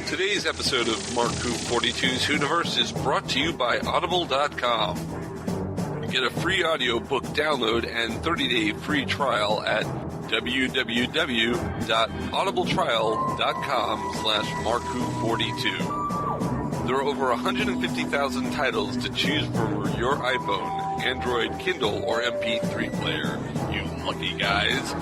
Today's episode of Mark Who 42's WHOniverse is brought to you by Audible.com. You get a free audiobook download and 30-day free trial at www.audibletrial.com/MarkWho42. There are over 150,000 titles to choose for your iPhone, Android, Kindle, or MP3 player. You lucky guys.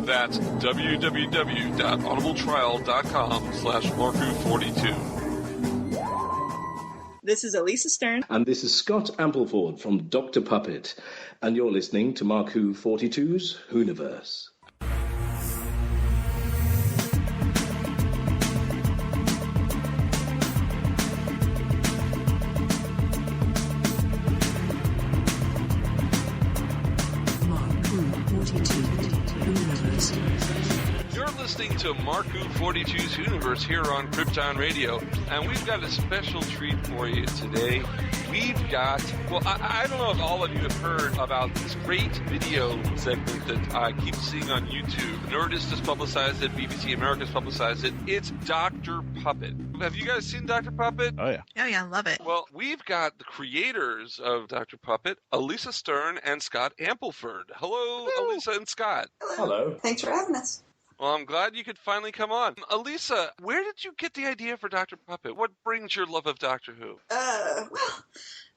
That's www.audibletrial.com/MarkWho42. This is Alisa-Stern. And this is Scott-Ampleford from Dr. Puppet. And you're listening to Mark Who 42's WHOniverse. You're listening to Mark Who 42's WHOniverse here on Krypton-Radio, and we've got a special treat for you today. We've got, well, I don't know if all of you have heard about this great video segment that I keep seeing on YouTube. Nerdist has publicized it, BBC America's publicized it. It's Dr. Puppet. Have you guys seen Dr. Puppet? Oh, yeah. Oh, yeah, I love it. Well, we've got the creators of Dr. Puppet, Alisa-Stern and Scott-Ampleford. Hello, Alisa and Scott. Hello. Thanks for having us. Well, I'm glad you could finally come on. Alisa, where did you get the idea for Dr. Puppet? What brings your love of Doctor Who? Well,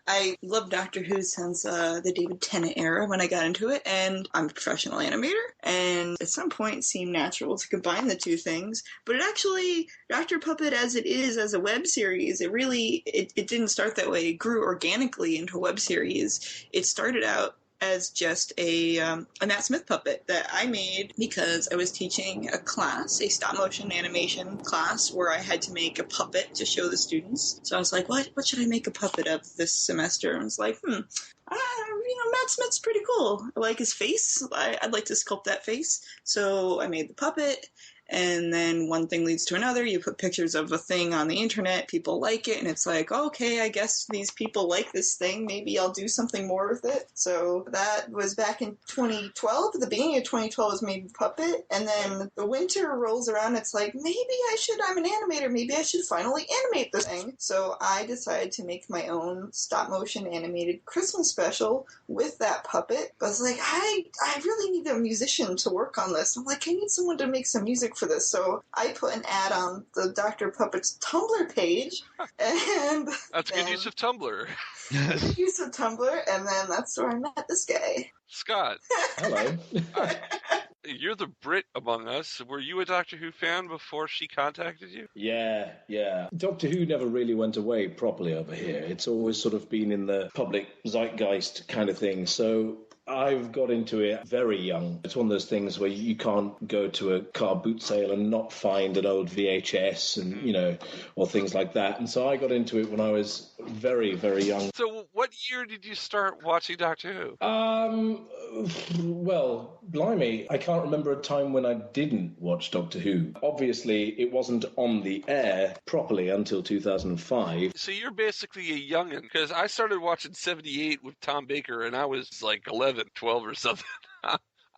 I loved Doctor Who since the David Tennant era when I got into it, and I'm a professional animator, and at some point it seemed natural to combine the two things, but it actually, Dr. Puppet as it is as a web series, it didn't start that way. It grew organically into a web series. It started out as just a Matt Smith puppet that I made because I was teaching a class, a stop-motion animation class, where I had to make a puppet to show the students. So I was like, what should I make a puppet of this semester? And I was like, Matt Smith's pretty cool. I like his face. I'd like to sculpt that face. So I made the puppet. And then one thing leads to another. You put pictures of a thing on the internet, people like it, and it's like, okay, I guess these people like this thing. Maybe I'll do something more with it. So that was back in 2012. At the beginning of 2012 was made Puppet, and then the winter rolls around. It's like, I'm an animator. Maybe I should finally animate this thing. So I decided to make my own stop-motion animated Christmas special with that puppet. I was like, I really need a musician to work on this. I'm like, I need someone to make some music for this. So I put an ad on the Dr. Puppet's Tumblr page, and that's a good use of Tumblr. Use of Tumblr, and then that's where I met this guy. Scott. Hello. You're the Brit among us. Were you a Doctor Who fan before she contacted you? Yeah. Doctor Who never really went away properly over here. It's always sort of been in the public zeitgeist kind of thing. So I've got into it very young. It's one of those things where you can't go to a car boot sale and not find an old VHS and, or things like that. And so I got into it when I was very, very young. So what year did you start watching Doctor Who? Well, blimey, I can't remember a time when I didn't watch Doctor Who. Obviously, it wasn't on the air properly until 2005. So you're basically a youngin', because I started watching 78 with Tom Baker, and I was like 11, 12 or something.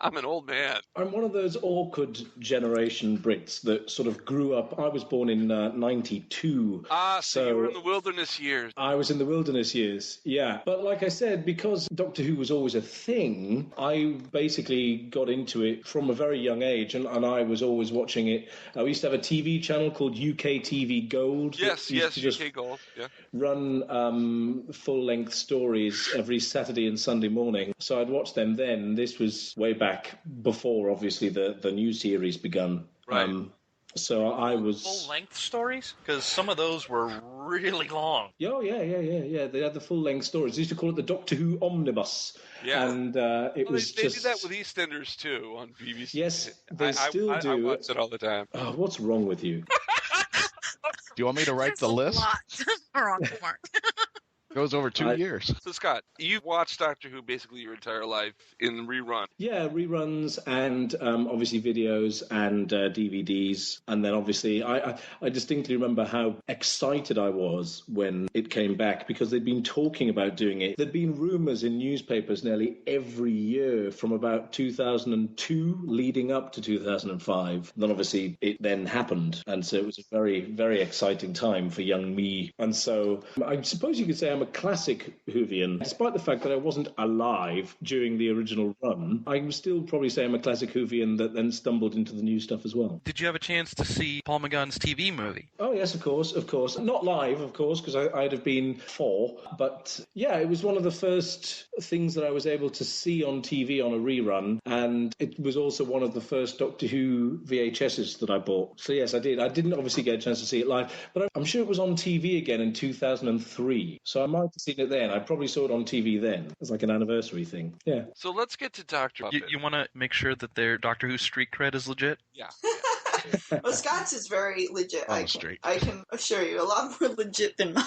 I'm an old man. I'm one of those awkward generation Brits that sort of grew up. I was born in 92. So you were in the wilderness years. I was in the wilderness years, yeah. But like I said, because Doctor Who was always a thing, I basically got into it from a very young age, and I was always watching it. We used to have a TV channel called UK TV Gold. Yes, UK Gold, yeah. Run full-length stories every Saturday and Sunday morning. So I'd watch them then. This was way back before, obviously, the new series begun. Right. So I was... Full-length stories? Because some of those were really long. Oh, yeah. They had the full-length stories. They used to call it the Doctor Who Omnibus. Yeah. And they do that with EastEnders, too, on BBC. Yes, they still do. I watch it all the time. Oh, what's wrong with you? Do you want me to write the list? There's a lot wrong, Mark. Goes over 2 years. So, Scott, you watched Doctor Who basically your entire life in rerun. Yeah, reruns and obviously videos and DVDs. And then obviously I distinctly remember how excited I was when it came back because they'd been talking about doing it. There'd been rumours in newspapers nearly every year from about 2002 leading up to 2005. And then obviously it then happened. And so it was a very, very exciting time for young me. And so I suppose you could say I'm a classic Whovian. Despite the fact that I wasn't alive during the original run, I would still probably say I'm a classic Whovian that then stumbled into the new stuff as well. Did you have a chance to see Paul McGann's TV movie? Oh, yes, of course. Not live, of course, because I'd have been 4. But, yeah, it was one of the first things that I was able to see on TV on a rerun, and it was also one of the first Doctor Who VHSs that I bought. So, yes, I did. I didn't obviously get a chance to see it live, but I'm sure it was on TV again in 2003. So I might have seen it then. I probably saw it on TV then. It's like an anniversary thing. Yeah. So let's get to Dr. Puppet. You want to make sure that their Doctor Who street cred is legit? Yeah. Well, Scott's is very legit. I can assure you, a lot more legit than mine.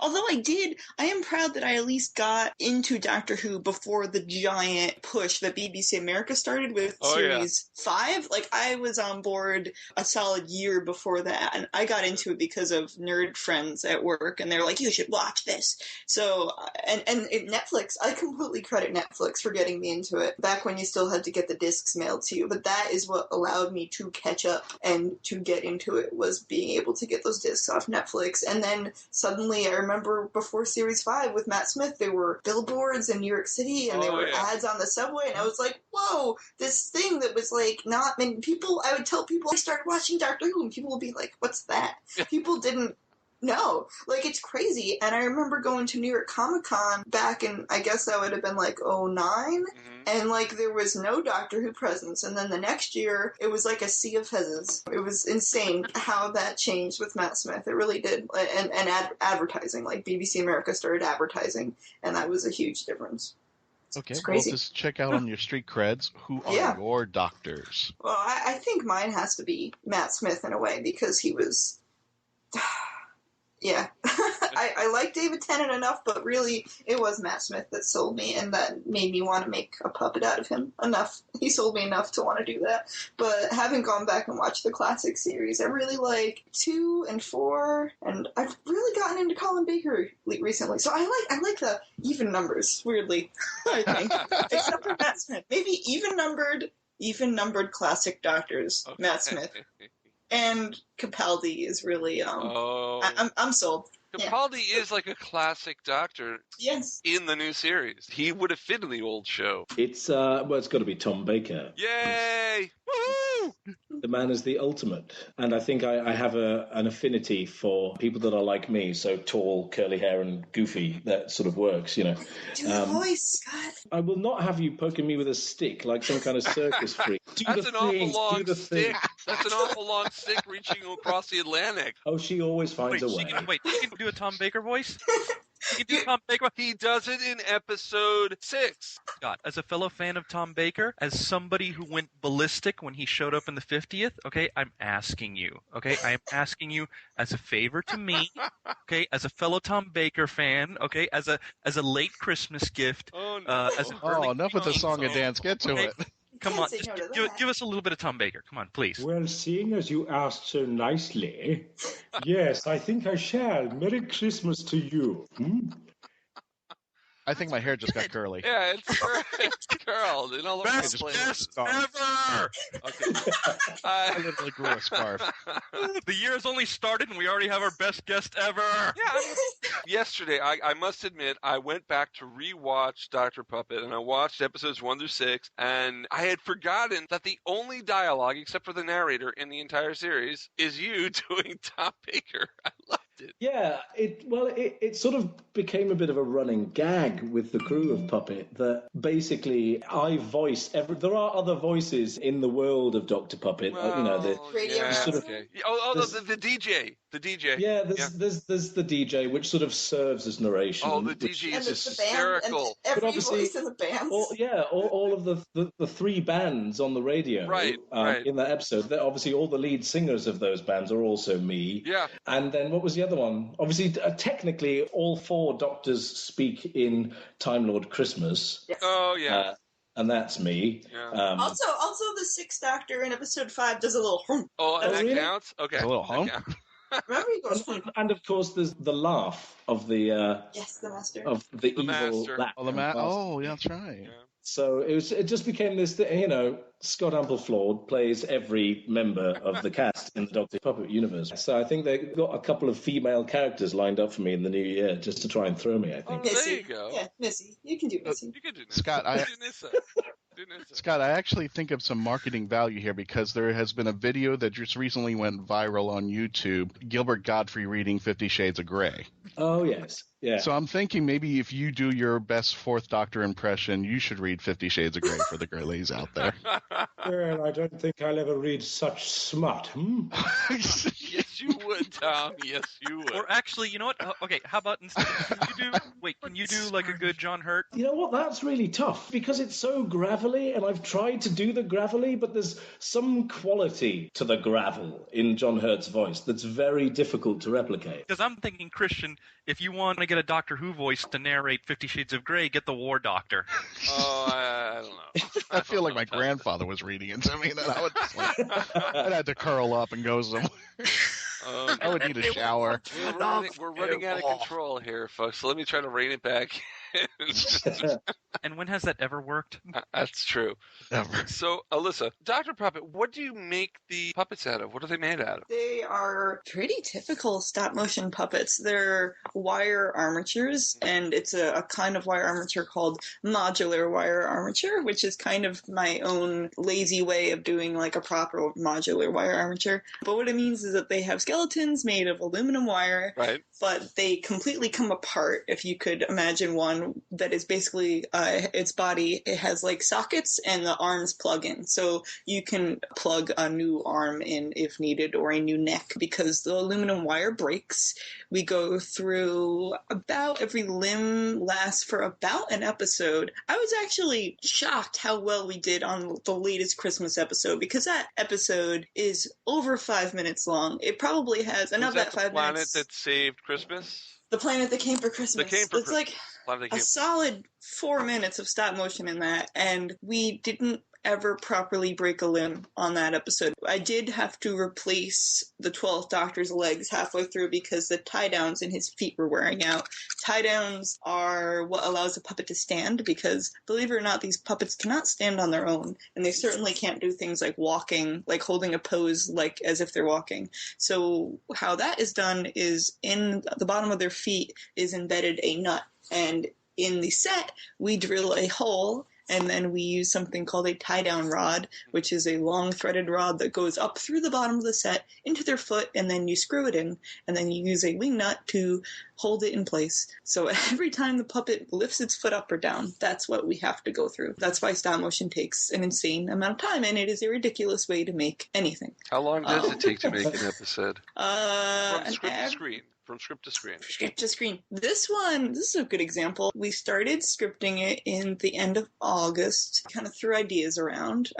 Although I am proud that I at least got into Doctor Who before the giant push that BBC America started with Series 5. Like, I was on board a solid year before that, and I got into it because of nerd friends at work, and they were like, you should watch this. So, and Netflix, I completely credit Netflix for getting me into it, back when you still had to get the discs mailed to you. But that is what allowed me to catch up and to get into it, was being able to get those discs off Netflix. And then suddenly, I remember before Series 5 with Matt Smith, there were billboards in New York City, and there were ads on the subway, and I was like, whoa, this thing that was like not many people, I would tell people I started watching Doctor Who, and people would be like, what's that? People didn't know. Like, it's crazy. And I remember going to New York Comic-Con back in, I guess that would have been like 2009, and like there was no Doctor Who presence. And then the next year, it was like a sea of heads. It was insane how that changed with Matt Smith. It really did. And advertising, like BBC America started advertising, and that was a huge difference. Okay, well, just check out on your street creds, who are your doctors? Well, I think mine has to be Matt Smith in a way, because he was... Yeah, I like David Tennant enough, but really it was Matt Smith that sold me, and that made me want to make a puppet out of him enough. He sold me enough to want to do that. But having gone back and watched the classic series, I really like 2 and 4, and I've really gotten into Colin Baker recently. So I like the even numbers, weirdly, I think, except for Matt Smith. Maybe even numbered classic doctors, okay. Matt Smith. And Capaldi is really, I'm sold. Capaldi is like a classic doctor in the new series. He would have fit in the old show. It's got to be Tom Baker. Yay! Woohoo! The man is the ultimate. And I think I have an affinity for people that are like me, so tall, curly hair, and goofy. That sort of works, you know. Do the voice, Scott. I will not have you poking me with a stick like some kind of circus freak. That's an awful long stick. That's an awful long stick reaching across the Atlantic. Oh, she always finds a way. She can do a Tom Baker voice? He can do Tom Baker. He does it in episode 6. God, as a fellow fan of Tom Baker, as somebody who went ballistic when he showed up in the 50th, okay, I'm asking you, okay? I am asking you as a favor to me, okay, as a fellow Tom Baker fan, okay, as a late Christmas gift. Oh, no. As an early enough with the song and dance. Get to it. Come on, just give us a little bit of Tom Baker. Come on, please. Well, seeing as you asked so nicely, yes, I think I shall. Merry Christmas to you. I think my hair just got curly. Yeah, it's curled in all the best guest ever. Okay. I literally grew a scarf. The year has only started, and we already have our best guest ever. Yeah. Yesterday, I must admit, I went back to rewatch Dr. Puppet, and I watched episodes 1 through 6, and I had forgotten that the only dialogue, except for the narrator in the entire series, is you doing Tom Baker. I loved it. Yeah, it sort of became a bit of a running gag with the crew of Puppet that basically I voice there are other voices in the world of Dr. Puppet. Radio. Yeah, Sort of, okay. The DJ. The DJ. Yeah, there's the DJ, which sort of serves as narration. Oh, the DJ is it's hysterical. The band, and every voice in the band. All of the three bands on the radio right. in that episode. Obviously, all the lead singers of those bands are also me. Yeah. And then what was the other one? Obviously, technically, all four doctors speak in Time Lord Christmas. Yes. Oh, yeah. And that's me. Yeah. Also, the Sixth Doctor in episode 5 does a little hum. Oh, and that really? counts? Okay. A little hum? Remember he goes and of course, there's the laugh of the yes, the master of the evil master. laugh. Oh, yeah, that's right. Yeah. So it just became this thing, Scott Ampleford plays every member of the cast in the Doctor Puppet universe. So I think they got a couple of female characters lined up for me in the new year just to try and throw me, I think. Oh, there you go. Yeah, Missy. You can do Missy. You can do Nissa. Scott, Scott, I actually think of some marketing value here because there has been a video that just recently went viral on YouTube, Gilbert Gottfried reading 50 Shades of Grey. Oh, yes. Yeah. So I'm thinking maybe if you do your best Fourth Doctor impression, you should read 50 Shades of Grey for the girlies out there. Well, I don't think I'll ever read such smut. Yes, you would, Tom. Yes, you would. Or actually, you know what? Okay, how about instead? Can you do like a good John Hurt? You know what? That's really tough because it's so gravelly, and I've tried to do the gravelly, but there's some quality to the gravel in John Hurt's voice that's very difficult to replicate. Because I'm thinking, Christian, if you want to get a Doctor Who voice to narrate 50 Shades of Grey, get the War Doctor. Oh, I don't know. I feel like my grandfather was reading it to me, and I would I'd have to curl up and go somewhere. I would need a shower. We're running out of control here, folks. So let me try to rein it back. And when has that ever worked? That's true. Never. So, Alyssa, Dr. Puppet, what do you make the puppets out of? What are they made out of? They are pretty typical stop-motion puppets. They're wire armatures, and it's a kind of wire armature called modular wire armature, which is kind of my own lazy way of doing like a proper modular wire armature. But what it means is that they have skeletons made of aluminum wire, right? But they completely come apart. If you could imagine one that is basically its body, it has like sockets and the arms plug in. So you can plug a new arm in if needed or a new neck because the aluminum wire breaks. We go through about every limb lasts for about an episode. I was actually shocked how well we did on the latest Christmas episode because that episode is over 5 minutes long. It probably has enough that 5 minutes. The planet that saved Christmas? The Planet That Came for Christmas. It's like a solid 4 minutes of stop motion in that, and we didn't ever properly break a limb on that episode. I did have to replace the 12th Doctor's legs halfway through because the tie-downs in his feet were wearing out. Tie-downs are what allows a puppet to stand because, believe it or not, these puppets cannot stand on their own, and they certainly can't do things like walking, like holding a pose like as if they're walking. So how that is done is in the bottom of their feet is embedded a nut, and in the set, we drill a hole, and then we use something called a tie-down rod, which is a long threaded rod that goes up through the bottom of the set into their foot, and then you screw it in, and then you use a wing nut to hold it in place. So every time the puppet lifts its foot up or down, that's what we have to go through. That's why stop motion takes an insane amount of time, and it is a ridiculous way to make anything. How long does it take to make an episode? From script to screen. From script to screen. Script to screen. This is a good example. We started scripting it in the end of August, kind of threw ideas around.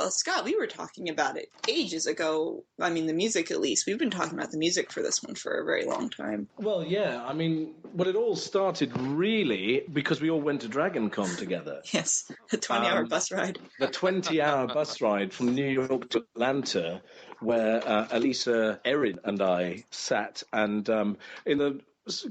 Scott, we were talking about it ages ago. I mean, the music at least. We've been talking about the music for this one for a very long time. Well, yeah. I mean, it all started really because we all went to Dragon Con together. Yes, a 20-hour bus ride. The 20-hour bus ride from New York to Atlanta, where Elisa-Erin and I sat, and in the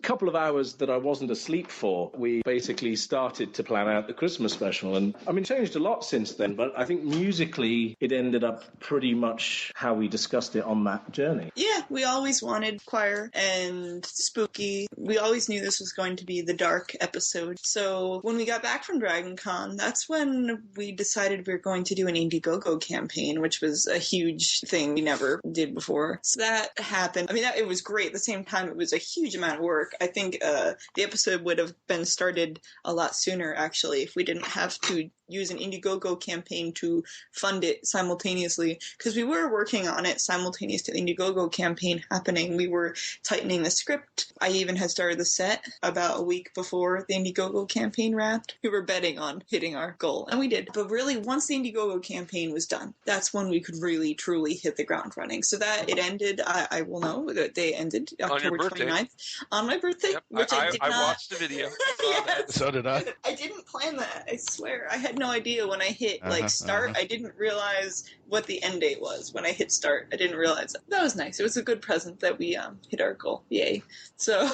couple of hours that I wasn't asleep for, we basically started to plan out the Christmas special. And I mean, changed a lot since then, but I think musically it ended up pretty much how we discussed it on that journey. Yeah, we always wanted choir and spooky. We always knew this was going to be the dark episode. So when we got back from Dragon Con, that's when we decided we were going to do an Indiegogo campaign, which was a huge thing we never did before. So that happened. I mean, it was great. At the same time, it was a huge amount of work. I think the episode would have been started a lot sooner, actually, if we didn't have to use an Indiegogo campaign to fund it simultaneously, because we were working on it simultaneous to the Indiegogo campaign happening. We were tightening the script. I even had started the set about a week before the Indiegogo campaign wrapped. We were betting on hitting our goal, and we did. But really, once the Indiegogo campaign was done, that's when we could really, truly hit the ground running. So that it ended, I will know that they ended October 29th. On my birthday, Yep. which I did not. I watched the video. Yes. So did I. I didn't plan that, I swear. I had no idea when I hit start. I didn't realize what the end date was when I hit start. I didn't realize that. That was nice. It was a good present that we hit our goal. Yay. So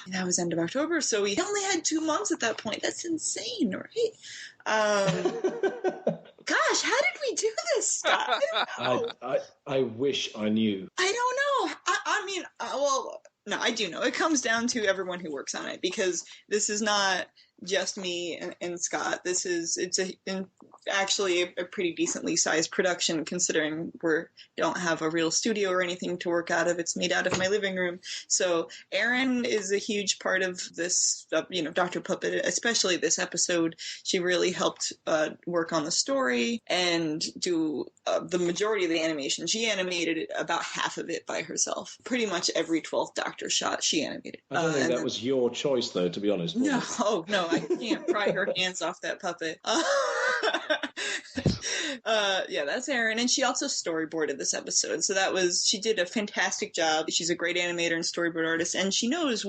that was end of October. So we only had 2 months at that point. That's insane, right? Gosh, how did we do this, Scott? I don't know. I wish I knew. I don't know. I mean, well, no, I do know. It comes down to everyone who works on it, because this is not just me and Scott. It's actually a pretty decently sized production, considering we don't have a real studio or anything to work out of. It's made out of my living room. So Erin is a huge part of this, Dr. Puppet, especially this episode. She really helped work on the story and do the majority of the animation. She animated about half of it by herself. Pretty much every 12th Doctor shot, she animated. I don't think that was your choice, though, to be honest. No, no, I can't pry her hands off that puppet. Yeah, that's Erin, and she also storyboarded this episode. So she did a fantastic job. She's a great animator and storyboard artist, and she knows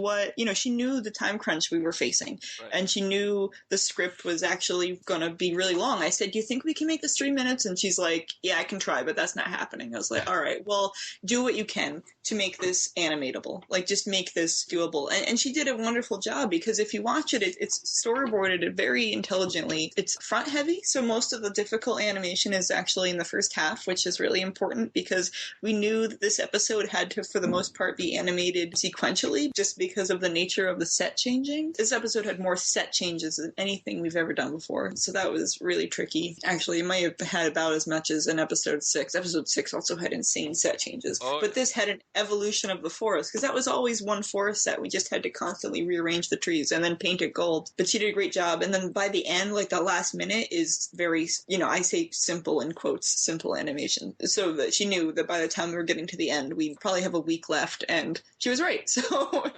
she knew the time crunch we were facing, right. And she knew the script was actually going to be really long. I said, "Do you think we can make this 3 minutes?" And she's like, "Yeah, I can try, but that's not happening." I was like, "All right, well, do what you can to make this animatable. Like, just make this doable." And she did a wonderful job, because if you watch it, it's storyboarded very intelligently. It's front heavy, so most of the difficult animation is actually in the first half, which is really important, because we knew that this episode had to, for the most part, be animated sequentially, just because of the nature of the set changing. This episode had more set changes than anything we've ever done before, so that was really tricky. Actually, it might have had about as much as in episode 6. Episode 6 also had insane set changes, but this had an evolution of the forest, because that was always one forest set. We just had to constantly rearrange the trees and then paint it gold. But she did a great job, and then by the end, like the last minute is very, I say simple in quotes, simple animation. So that she knew that by the time we were getting to the end, we'd probably have a week left, and she was right. So,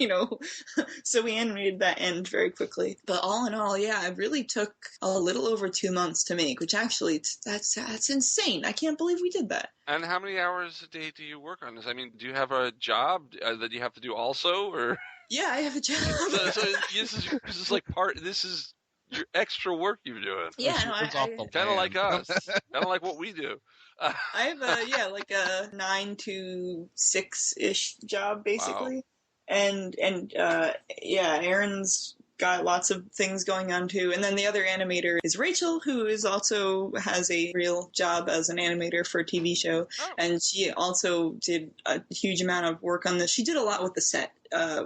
so we animated that end very quickly. But all in all, yeah, it really took a little over 2 months to make, which actually, that's insane. I can't believe we did that. And how many hours a day do you work on this? I mean, do you have a job that you have to do also, or? Yeah, I have a job. so this is your extra work you're doing. Yeah, kind of like us, kind of like what we do. I have a 9 to 6-ish job basically, wow. and Erin's got lots of things going on too. And then the other animator is Rachel, who has a real job as an animator for a TV show. Oh. And she also did a huge amount of work on this. She did a lot with the set.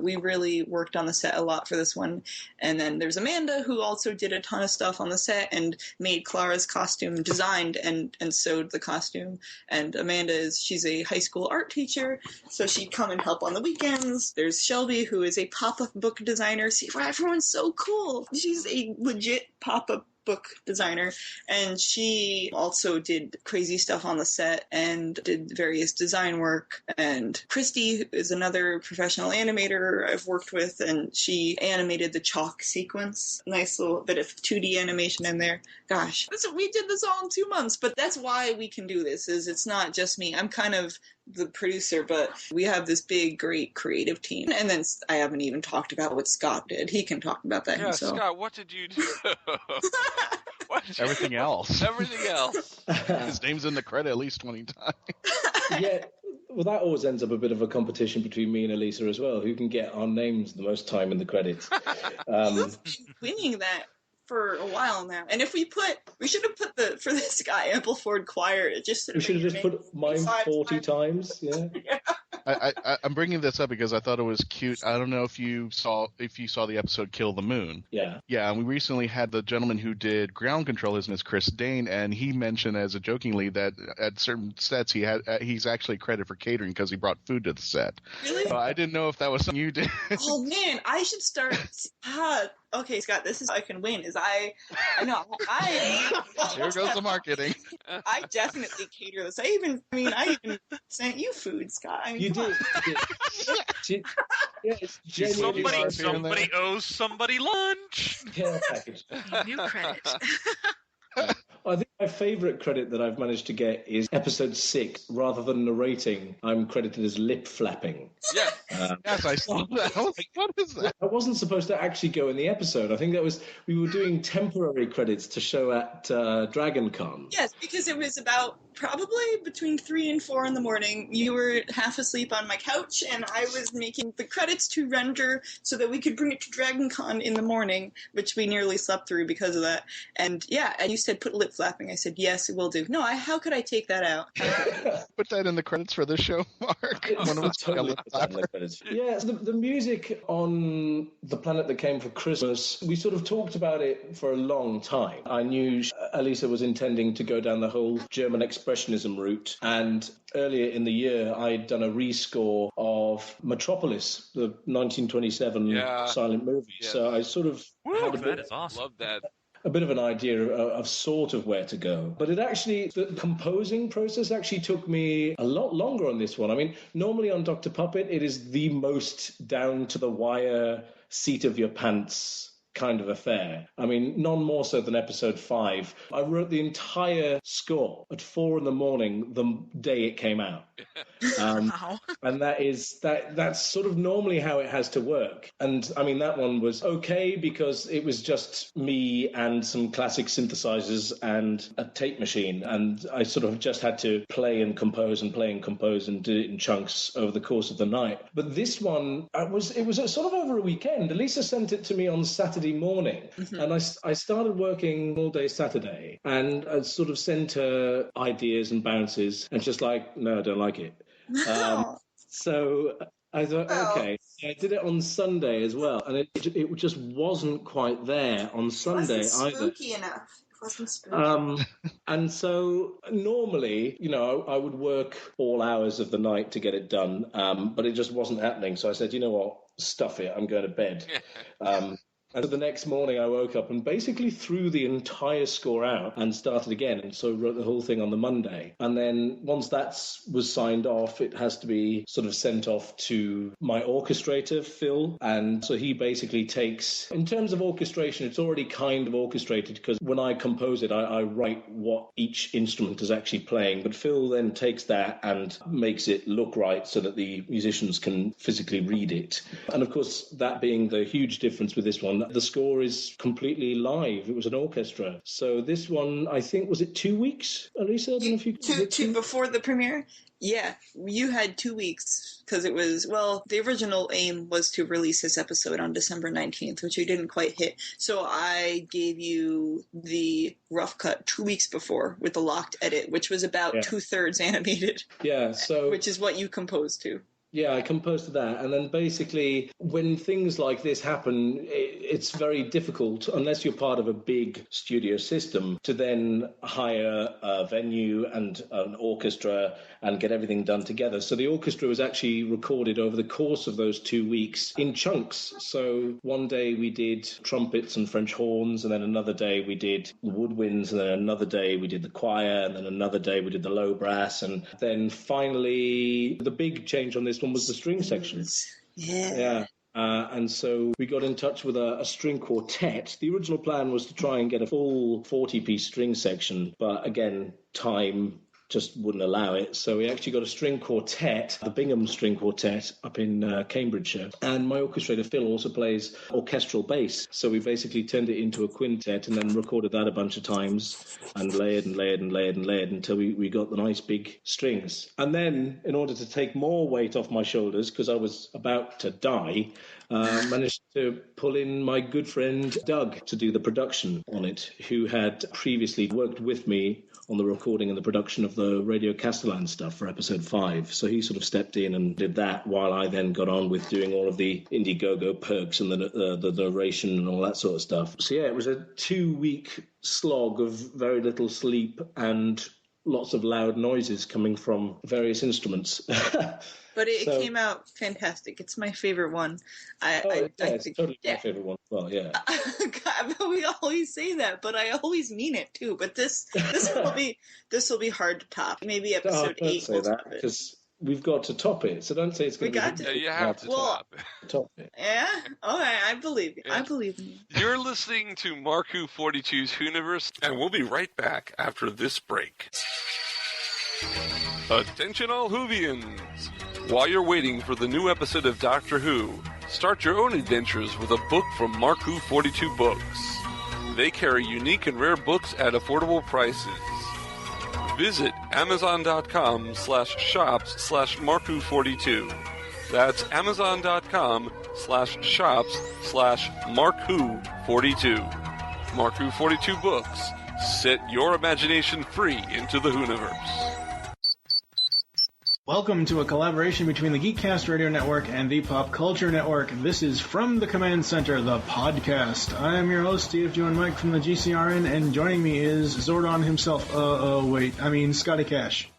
We really worked on the set a lot for this one. And then there's Amanda, who also did a ton of stuff on the set and made Clara's costume, designed and sewed the costume. And Amanda she's a high school art teacher, so she'd come and help on the weekends. There's Shelby, who is a pop-up book designer. See, everyone's so cool. She's a legit pop-up book designer, and she also did crazy stuff on the set and did various design work. And Christy is another professional animator I've worked with, and she animated the chalk sequence. Nice little bit of 2D animation in there. Gosh, we did this all in 2 months, but that's why we can do this, is it's not just me. I'm kind of the producer, but we have this big, great creative team. And then I haven't even talked about what Scott did. He can talk about that himself. Scott, what did you do? Everything else. Everything else. His name's in the credit at least 20 times. Yeah. Well, that always ends up a bit of a competition between me and Elisa as well. Who can get our names the most time in the credits? You've been winning that for a while now. And if we should have put for this guy, Ampleford Choir, we should have just put mine 40 times. Yeah. Yeah. I'm bringing this up because I thought it was cute. I don't know if you saw the episode Kill the Moon. Yeah. Yeah, and we recently had the gentleman who did ground control. His name is Chris Dane, and he mentioned as a jokingly that at certain sets he's actually credited for catering because he brought food to the set. Really? So I didn't know if that was something you did. Oh man, I should start. Okay, Scott, this is how I can win. I know Here goes the marketing. I definitely cater this. I even sent you food, Scott. I mean, You did. Yeah, it's genuinely Somebody owes somebody lunch. care package. New credit. I think my favourite credit that I've managed to get is episode 6. Rather than narrating, I'm credited as lip flapping. Yeah. Yes, I saw that. I was like, what is that? I wasn't supposed to actually go in the episode. I think we were doing temporary credits to show at DragonCon. yes, because it was about probably between 3 and 4 in the morning. You were half asleep on my couch, and I was making the credits to render so that we could bring it to DragonCon in the morning, which we nearly slept through because of that. And yeah, and you said put lip flapping. I said, yes, it will do. No, how could I take that out? Put that in the credits for this show, Mark. One of us Totally put that in the credits. Yeah, so the music on The Planet That Came for Christmas, we sort of talked about it for a long time. I knew Alisa was intending to go down the whole German expressionism route, and earlier in the year I'd done a rescore of Metropolis, the 1927 silent movie. Yeah. So I sort of had That is awesome. Love that. a bit of an idea of sort of where to go. But the composing process actually took me a lot longer on this one. I mean, normally on Dr. Puppet, it is the most down-to-the-wire, seat-of-your-pants kind of affair. I mean, none more so than episode 5. I wrote the entire score at 4 a.m. the day it came out. Wow. And that's sort of normally how it has to work. And I mean, that one was okay because it was just me and some classic synthesizers and a tape machine. And I sort of just had to play and compose and did it in chunks over the course of the night. But this one, it was sort of over a weekend. Elisa sent it to me on Saturday morning. Mm-hmm. And I started working all day Saturday, and I sort of sent her ideas and bounces, and just like, no, I don't like it. So I thought, okay. I did it on Sunday as well, and it just wasn't quite there on Sunday either. It wasn't spooky enough. It wasn't spooky. And so normally, I would work all hours of the night to get it done, but it just wasn't happening. So I said, you know what, stuff it, I'm going to bed. And so the next morning I woke up and basically threw the entire score out and started again. And so wrote the whole thing on the Monday. And then once that was signed off, it has to be sort of sent off to my orchestrator, Phil. And so he basically takes, in terms of orchestration, it's already kind of orchestrated because when I compose it, I write what each instrument is actually playing. But Phil then takes that and makes it look right so that the musicians can physically read it. And of course, that being the huge difference with this one, the score is completely live. It was an orchestra. So this one, I think, was it 2 weeks, Alisa? I don't know if you two before the premiere? Yeah, you had 2 weeks because it was, the original aim was to release this episode on December 19th, which we didn't quite hit. So I gave you the rough cut 2 weeks before with the locked edit, which was about 2/3 animated. Yeah, so... Which is what you composed to. Yeah, I composed to that. And then basically, when things like this happen, it's very difficult, unless you're part of a big studio system, to then hire a venue and an orchestra and get everything done together. So the orchestra was actually recorded over the course of those 2 weeks in chunks. So one day we did trumpets and French horns, and then another day we did woodwinds, and then another day we did the choir, and then another day we did the low brass. And then finally, the big change on this one was the string section. Yeah. And so we got in touch with a string quartet. The original plan was to try and get a full 40-piece string section, but again, time just wouldn't allow it. So we actually got a string quartet, the Bingham String Quartet up in Cambridgeshire. And my orchestrator, Phil, also plays orchestral bass. So we basically turned it into a quintet and then recorded that a bunch of times and layered until we got the nice big strings. And then, in order to take more weight off my shoulders, because I was about to die, managed to pull in my good friend Doug to do the production on it, who had previously worked with me on the recording and the production of the Radio Castellan stuff for episode 5. So he sort of stepped in and did that while I then got on with doing all of the Indiegogo perks and the narration and all that sort of stuff. So yeah, it was a 2-week slog of very little sleep and lots of loud noises coming from various instruments. But it came out fantastic. It's my favorite one. It's totally my favorite one as well, yeah. God, we always say that, but I always mean it too. But this will be hard to top. Maybe episode 8 don't say that, because we've got to top it. So don't say it's going to be... Yeah, you have to top it. Yeah? All right, I believe you. Yeah. I believe in you. You're listening to Mark Who 42's WHOniverse, and we'll be right back after this break. Attention all Whovians! While you're waiting for the new episode of Doctor Who, start your own adventures with a book from Mark Who 42 Books. They carry unique and rare books at affordable prices. Visit Amazon.com/shops/MarkWho42. That's Amazon.com/shops/MarkWho42. Mark Who 42 Books. Set your imagination free into the Whoniverse. Welcome to a collaboration between the Geekcast-Radio-network and the Pop Culture Network. This is From the Command Center, the podcast. I am your host, Steve Joe and Mike from the GCRN, and joining me is Zordon himself. Scotty Cash.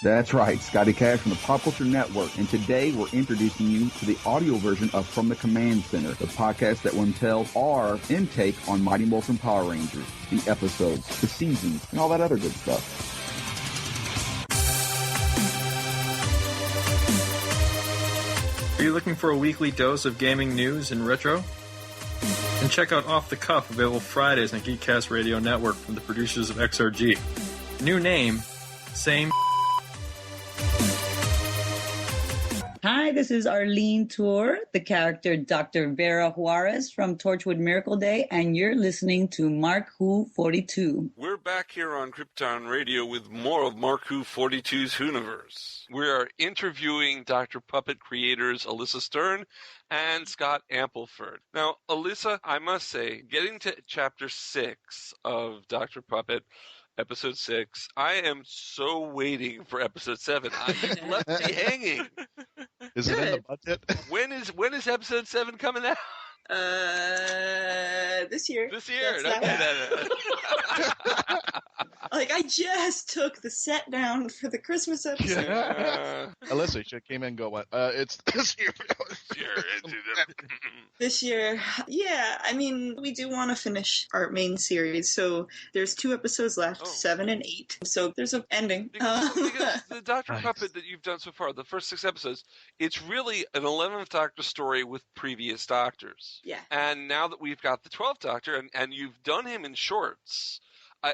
That's right, Scotty Cash from the Pop Culture Network, and today we're introducing you to the audio version of From the Command Center, the podcast that will entail our intake on Mighty Morphin Power Rangers, the episodes, the seasons, and all that other good stuff. Are you looking for a weekly dose of gaming news and retro? And check out Off the Cuff, available Fridays on Geekcast Radio Network from the producers of XRG. New name, same. Hi, this is Arlene Tour, the character Dr. Vera Juarez from Torchwood Miracle Day, and you're listening to Mark Who 42. We're back here on Krypton Radio with more of Mark Who 42's WHOniverse. We are interviewing Dr. Puppet creators Alisa-Stern and Scott-Ampleford. Now, Alyssa, I must say, getting to chapter 6 of Dr. Puppet, episode 6, I am so waiting for episode 7. You've left me hanging. Is it in the budget? When is episode 7 coming out? This year. This year. Like, I just took the set down for the Christmas episode. Alyssa should came in and go, what? It's this year. This year. Yeah, I mean, we do want to finish our main series, so there's 2 episodes left, 7 and 8. So there's an ending. Because the Dr. Puppet that you've done so far, the first 6 episodes, it's really an 11th Doctor story with previous Doctors. Yeah. And now that we've got the 12th Doctor, and you've done him in shorts.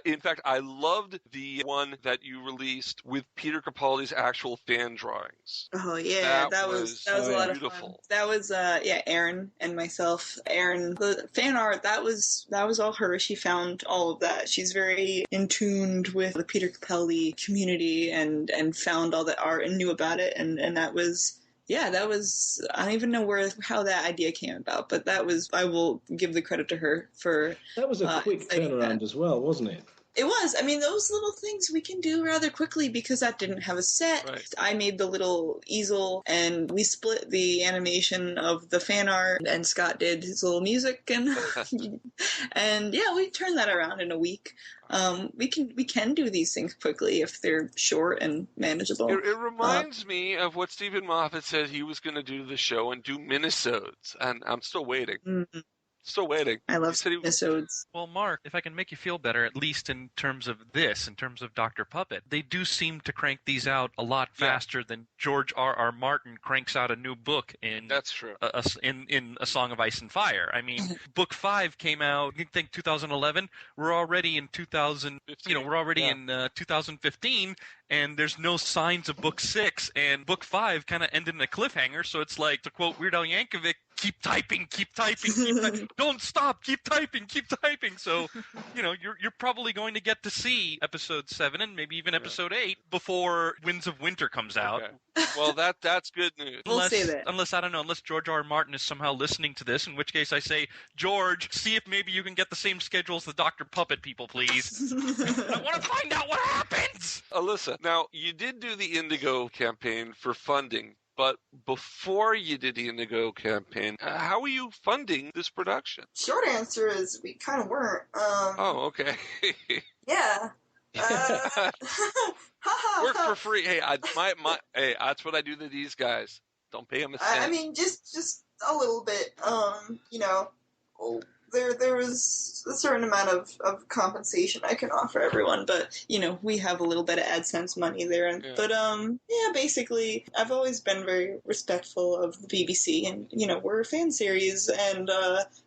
In fact, I loved the one that you released with Peter Capaldi's actual fan drawings. Oh yeah, that was a lot of fun. That was Erin and myself. Erin, the fan art, that was all her. She found all of that. She's very in tuned with the Peter Capaldi community and found all that art and knew about it, and that was. Yeah, that was, I don't even know how that idea came about, but that was, I will give the credit to her for... That was a quick turnaround as well, wasn't it? It was. I mean, those little things we can do rather quickly because that didn't have a set. Right. I made the little easel, and we split the animation of the fan art, and Scott did his little music, and and yeah, we turned that around in a week. We can do these things quickly if they're short and manageable. It reminds me of what Stephen Moffat said he was going to do to the show and do minisodes, and I'm still waiting. Mm-hmm. Still waiting. I love episodes. Well, Mark, if I can make you feel better, at least in terms of Dr. Puppet, they do seem to crank these out a lot faster than George R.R. Martin cranks out a new book in That's true. In A Song of Ice and Fire. I mean, book 5 came out, I think 2011. We're already in 2015. We're already in 2015. And there's no signs of book 6, and book 5 kind of ended in a cliffhanger. So it's like, to quote Weird Al Yankovic, keep typing, keep typing, don't stop, keep typing. So, you're probably going to get to see episode 7 and maybe even episode 8 before Winds of Winter comes out. Okay. Well, that's good news. We'll say that. Unless, I don't know, unless George R. R. Martin is somehow listening to this, in which case I say, George, see if maybe you can get the same schedule as the Dr. Puppet people, please. I want to find out what happens! Alyssa, now, you did do the Indigo campaign for funding, but before you did the Indigo campaign, how were you funding this production? Short answer is we kind of weren't. Oh, okay. Yeah. Work for free. Hey, hey, that's what I do to these guys. Don't pay them a cent. I mean, just a little bit. There was a certain amount of compensation I can offer everyone, but we have a little bit of AdSense money there. But basically, I've always been very respectful of the BBC, and we're a fan series, and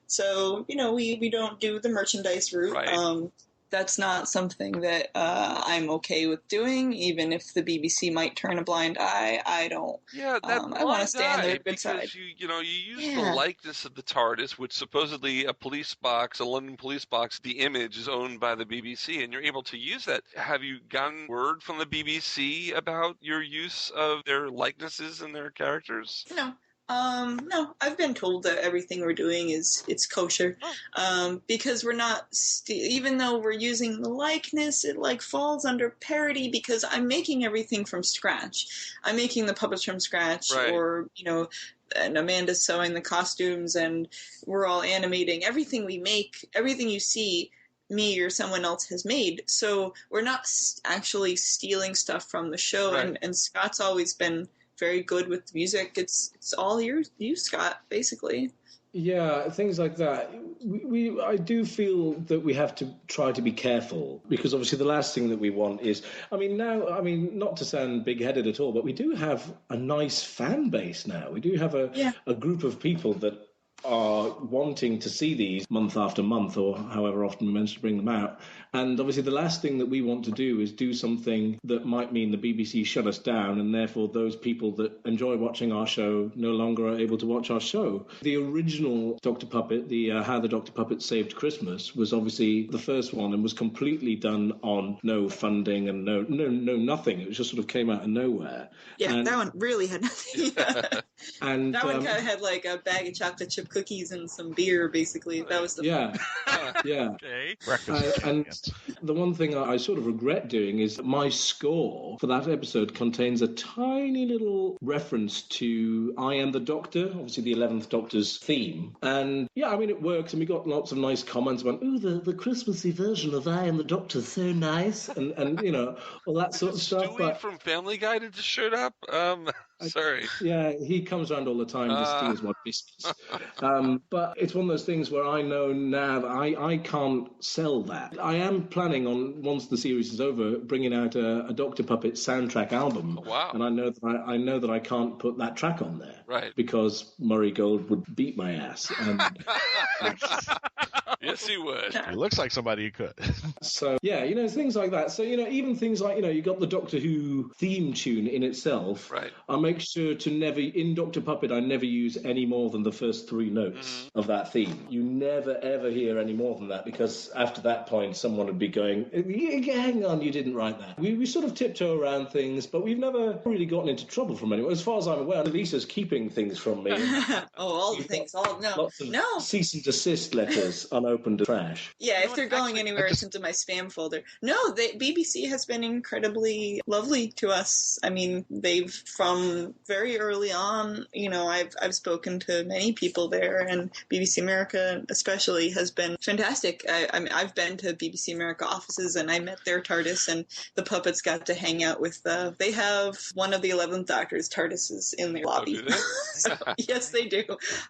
so we don't do the merchandise route. Right. That's not something that I'm okay with doing, even if the BBC might turn a blind eye. I don't. Yeah, that I want to stay on their good side. Because you use the likeness of the TARDIS, which supposedly a London police box, the image is owned by the BBC, and you're able to use that. Have you gotten word from the BBC about your use of their likenesses and their characters? No, I've been told that everything we're doing it's kosher, because we're not, even though we're using the likeness, it falls under parody because I'm making everything from scratch. I'm making the puppets from scratch, right. Or, and Amanda's sewing the costumes, and we're all animating. Everything we make, everything you see, me or someone else has made. So we're not actually stealing stuff from the show, right. and Scott's always been very good with the music. It's all you, Scott, basically. Yeah, things like that. I do feel that we have to try to be careful, because obviously the last thing that we want is, not to sound big-headed at all, but we do have a nice fan base now. We do have a group of people that are wanting to see these month after month, or however often we manage to bring them out. And obviously the last thing that we want to do is do something that might mean the BBC shut us down, and therefore those people that enjoy watching our show no longer are able to watch our show. The original Dr. Puppet, the How the Dr. Puppet Saved Christmas, was obviously the first one and was completely done on no funding and no nothing. It just sort of came out of nowhere. Yeah, and that one really had nothing. And that one kind of had a bag of chocolate chip cookies and some beer, basically. That was the yeah. Okay. And the one thing I sort of regret doing is my score for that episode contains a tiny little reference to I Am the Doctor, obviously the 11th Doctor's theme. And it works, and we got lots of nice comments about, the Christmassy version of I Am the Doctor is so nice, and all that sort of stuff. Stewie from Family Guy just showed up? Sorry. Yeah, he comes around all the time to steal his biscuits. But it's one of those things where I know now that I can't sell that. I am planning on, once the series is over, bringing out a Dr. Puppet soundtrack album. Oh, wow. And I know that I can't put that track on there. Right. Because Murray Gold would beat my ass. And yes, he would. He looks like somebody who could. So, things like that. So, even things like, you got the Doctor Who theme tune in itself. Right. I make sure to never, in Dr. Puppet, I never use any more than the first 3 notes of that theme. You never, ever hear any more than that, because after that point, someone would be going, hang on, you didn't write that. We sort of tiptoe around things, but we've never really gotten into trouble from anyone. As far as I'm aware, Lisa's keeping things from me. All the things. Lots of cease and desist letters unopened trash. Yeah, if they're going anywhere, it's into my spam folder. No, the BBC has been incredibly lovely to us. I mean, they've, from very early on, I've spoken to many people there, and BBC America especially has been fantastic. I've been to BBC America offices, and I met their TARDIS, and the puppets got to hang out with they have one of the 11th Doctor's TARDISes in their lobby. Oh, do they? Yes, they do.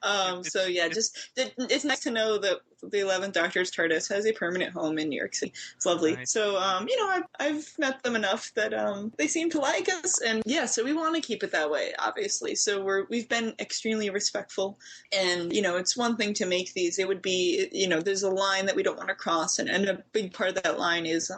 It's nice to know that the 11th Doctor's TARDIS has a permanent home in New York City. It's lovely. Nice. So, I've met them enough that they seem to like us, and yeah, so we want to keep it that way, obviously. So we've been extremely respectful, and it's one thing to make these. It would be, there's a line that we don't want to cross, and a big part of that line is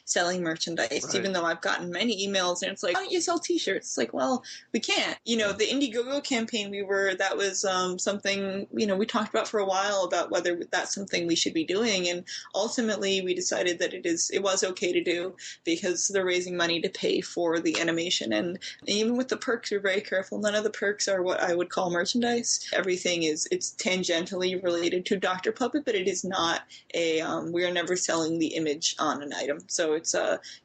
selling merchandise. Right. Even though I've gotten many emails, and it's like, why don't you sell T-shirts? It's like, well, we can't. The Indiegogo campaign that was something we talked about for a while about whether that's something we should be doing, and ultimately we decided that it was okay to do because they're raising money to pay for the animation. And even with the perks, we're very careful. None of the perks are what I would call merchandise. Everything it's tangentially related to Dr. Puppet, but it is not we are never selling the image on an item. So it's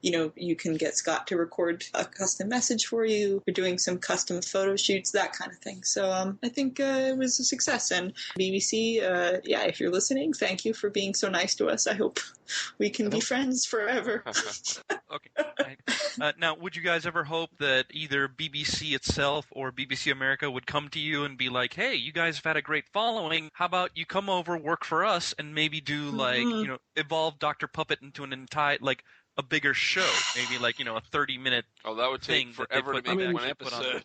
you can get Scott to record a custom message for you. We're doing some custom photo shoots, that kind of thing. So I think it was a success. And BBC, if you're listening, thank you for being so nice to us. I hope we can be friends forever. Okay. Right. Now, would you guys ever hope that either BBC itself or BBC America would come to you and be like, hey, you guys have had a great following. How about you come over, work for us, and maybe do evolve Dr. Puppet into an entire, a bigger show, maybe a 30-minute. Oh, that would take forever to make one episode.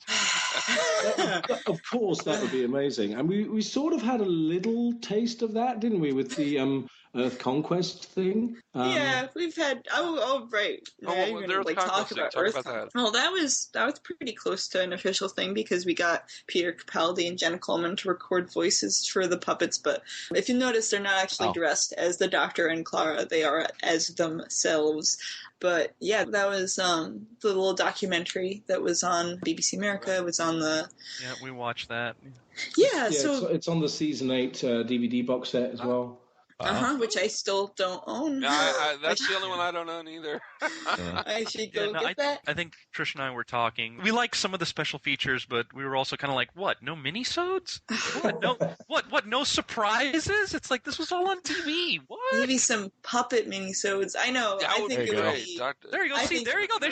Of course, that would be amazing. And we sort of had a little taste of that, didn't we, with the Earth Conquest thing? Yeah, we've had. Right. Talk about Earth. That. Well, that was pretty close to an official thing because we got Peter Capaldi and Jenna Coleman to record voices for the puppets. But if you notice, they're not actually dressed as the Doctor and Clara; they are as themselves. But yeah, that was the little documentary that was on BBC America. It was on the. Yeah, we watched that. Yeah, so it's on the season 8 DVD box set as well. Which I still don't own. No, that's the only one I don't own either. I should go get that. I think Trish and I were talking. We like some of the special features, but we were also kind of like, what? No minisodes? What? No surprises? It's like this was all on TV. What? Maybe some puppet minisodes. I know. I think it would be. There you go. See, there you go. They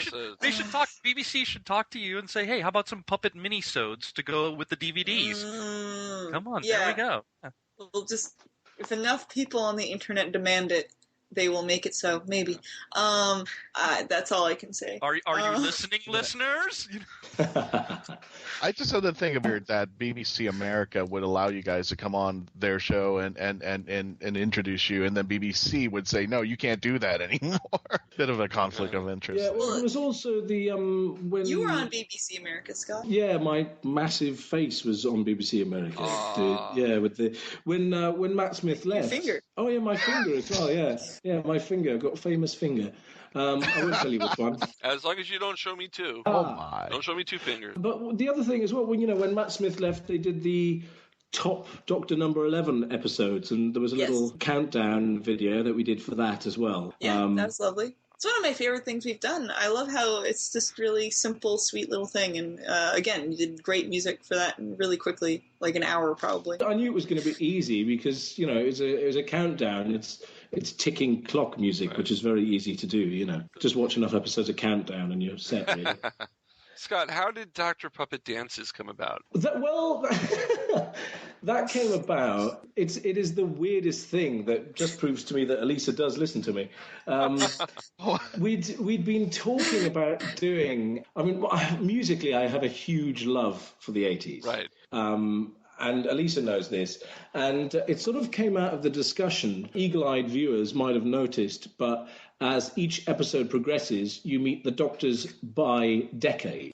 should talk. BBC should talk to you and say, hey, how about some puppet minisodes to go with the DVDs? Come on, there we go. We'll just. If enough people on the internet demand it, they will make it so. Maybe. That's all I can say. Are you listening, listeners? I just had to think of it that BBC America would allow you guys to come on their show and introduce you, and then BBC would say, no, you can't do that anymore. Bit of a conflict of interest. Yeah, well, it was also the when you were on BBC America, Scott. Yeah, my massive face was on BBC America. Yeah, with the when Matt Smith left. Your finger. Oh yeah, my finger as well. Yeah, my finger. I've got a famous finger. I won't tell you which one. As long as you don't show me two. Oh my! Don't show me two fingers. But the other thing as well, when Matt Smith left, they did the top Doctor number 11 episodes, and there was a little countdown video that we did for that as well. Yeah, that was lovely. It's one of my favorite things we've done. I love how it's just really simple, sweet little thing. And again, you did great music for that and really quickly, like an hour probably. I knew it was going to be easy because, it was a countdown. It's ticking clock music, right, which is very easy to do, Just watch enough episodes of Countdown and you're set, really. Scott, how did Dr. Puppet Dances come about? That came about. It is the weirdest thing that just proves to me that Alisa does listen to me. We'd been talking about doing. I mean, musically, I have a huge love for the 80s. Right. And Alisa knows this. And it sort of came out of the discussion. Eagle-eyed viewers might have noticed, but as each episode progresses, you meet the Doctors by decade.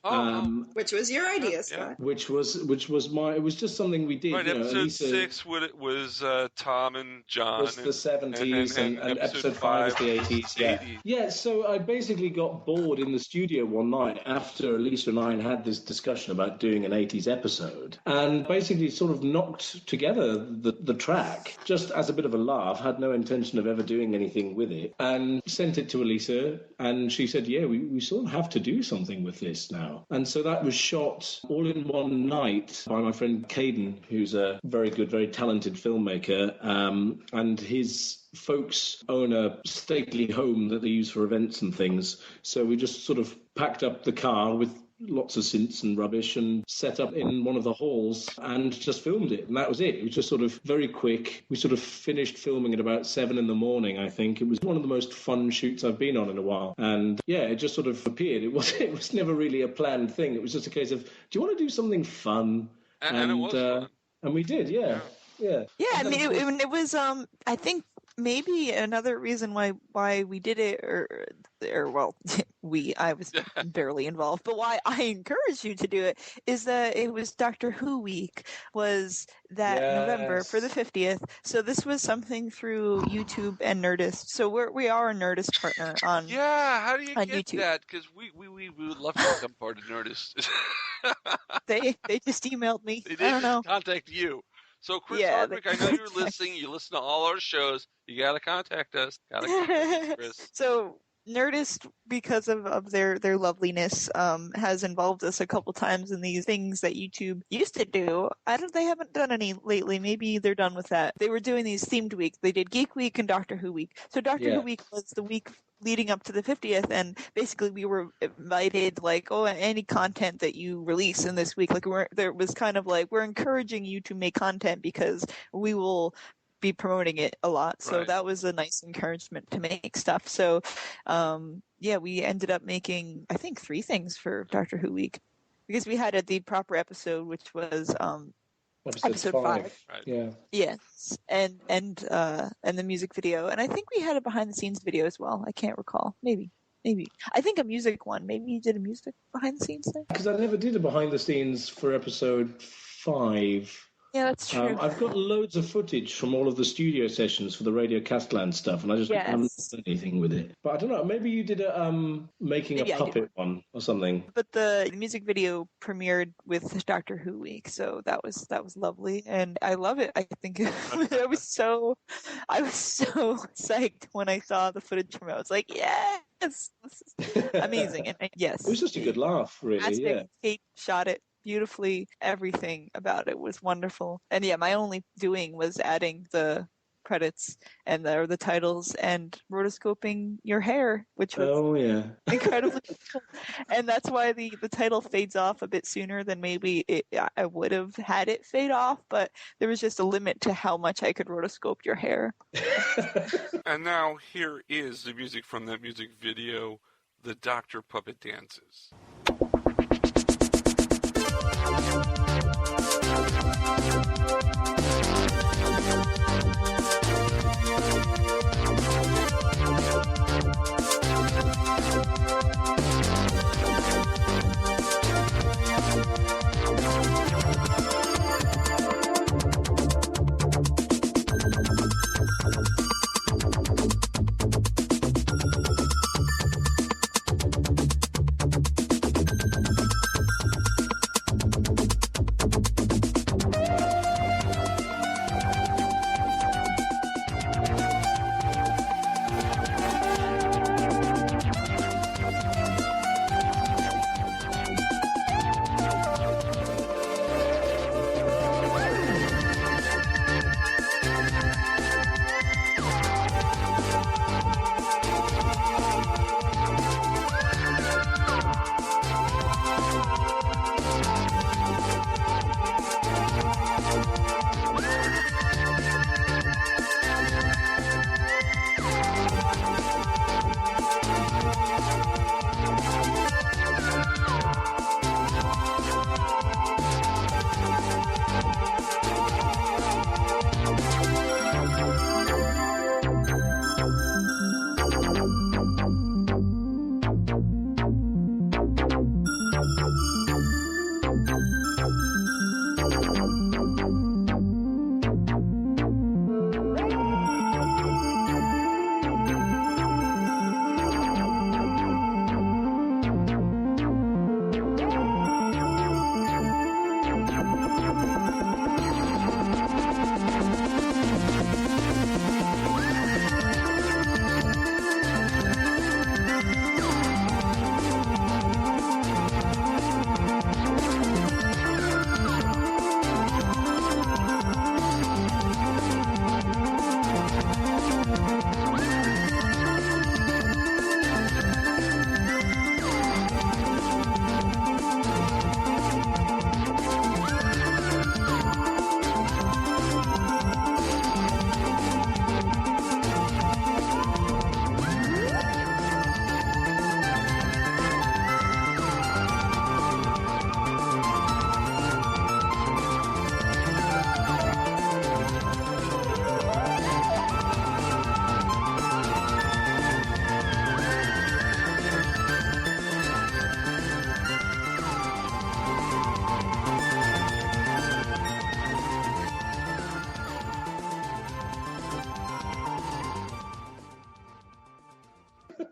Which was your idea, Scott. Which was my. It was just something we did. Right, episode 6 was Tom and John. Was the 70s, and episode 5 was the 80s. Yeah. 80s. Yeah. So I basically got bored in the studio one night after Alisa and I had this discussion about doing an 80s episode, and basically sort of knocked together the track just as a bit of a laugh. Had no intention of ever doing anything with it, and sent it to Alisa, and she said, yeah, we sort of have to do something with this now. And so that was shot all in one night by my friend Caden, who's a very good, very talented filmmaker, and his folks own a stately home that they use for events and things. So we just sort of packed up the car with lots of synths and rubbish and set up in one of the halls and just filmed it. And that was it. It was just sort of very quick. We sort of finished filming at about 7 in the morning, I think. It was one of the most fun shoots I've been on in a while. And yeah, it just sort of appeared. It was never really a planned thing. It was just a case of, do you want to do something fun? And it was fun. And we did, yeah. Yeah, I mean, it was, I think, maybe another reason why we did it, or well, I was barely involved, but why I encouraged you to do it is that it was Doctor Who week was that November for the 50th. So this was something through YouTube and Nerdist. So we are a Nerdist partner on how do you get YouTube. that? Because we would love to become part of Nerdist. They just emailed me. They I don't know. contact you. So, Chris Hardwick, I know you're listening. You listen to all our shows. You got to contact us. Chris. So, Nerdist, because of their loveliness, has involved us a couple times in these things that YouTube used to do. They haven't done any lately. Maybe they're done with that. They were doing these themed weeks. They did Geek Week and Doctor Who Week. So, Doctor Who Week was the week leading up to the 50th, and basically we were invited, like, any content that you release in this week, like, there was kind of like, we're encouraging you to make content because we will be promoting it a lot. So that was a nice encouragement to make stuff. So, we ended up making, I think, 3 things for Doctor Who Week, because we had the proper episode, which was episode 5. Right. Yeah. Yes, and the music video, and I think we had a behind the scenes video as well. I can't recall. Maybe. I think a music one. Maybe you did a music behind the scenes thing. Because I never did a behind the scenes for episode 5. Yeah, that's true. I've got loads of footage from all of the studio sessions for the Radio Castland stuff, and I just haven't done anything with it. But I don't know, maybe you did making a puppet one or something. But the music video premiered with Doctor Who Week, so that was lovely, and I love it. I think I was so psyched when I saw the footage from it. I was like, yes, this is amazing, and yes, it was just a good laugh, really. Kate shot it beautifully. Everything about it was wonderful. And my only doing was adding the credits and the titles and rotoscoping your hair, which was incredibly cool. And that's why the title fades off a bit sooner than maybe I would have had it fade off, but there was just a limit to how much I could rotoscope your hair. And now here is the music from that music video, The Doctor Puppet Dances.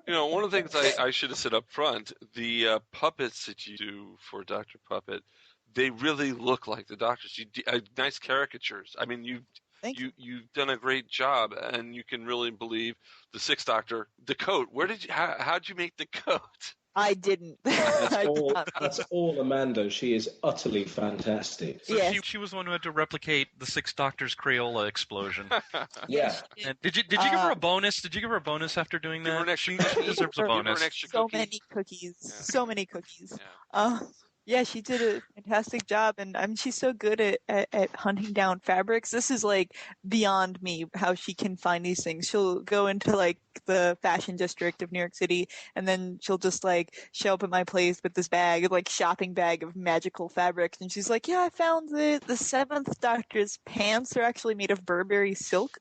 One of the things I should have said up front, the puppets that you do for Dr. Puppet, they really look like the doctors. You nice caricatures. I mean, you've done a great job, and you can really believe the Sixth Doctor. The coat. How'd you make the coat? I didn't. That's all Amanda. She is utterly fantastic. So she was the one who had to replicate the Sixth Doctor's Crayola explosion. Yeah. And did you give her a bonus? Did you give her a bonus after doing that? She deserves a bonus. So many cookies. Yeah. So many cookies. Yeah. Yeah, she did a fantastic job, and I mean, she's so good at hunting down fabrics. This is like beyond me, how she can find these things. She'll go into like the fashion district of New York City, and then she'll just like show up at my place with this bag, like shopping bag of magical fabrics, and she's like, "Yeah, I found the Seventh Doctor's pants are actually made of Burberry silk."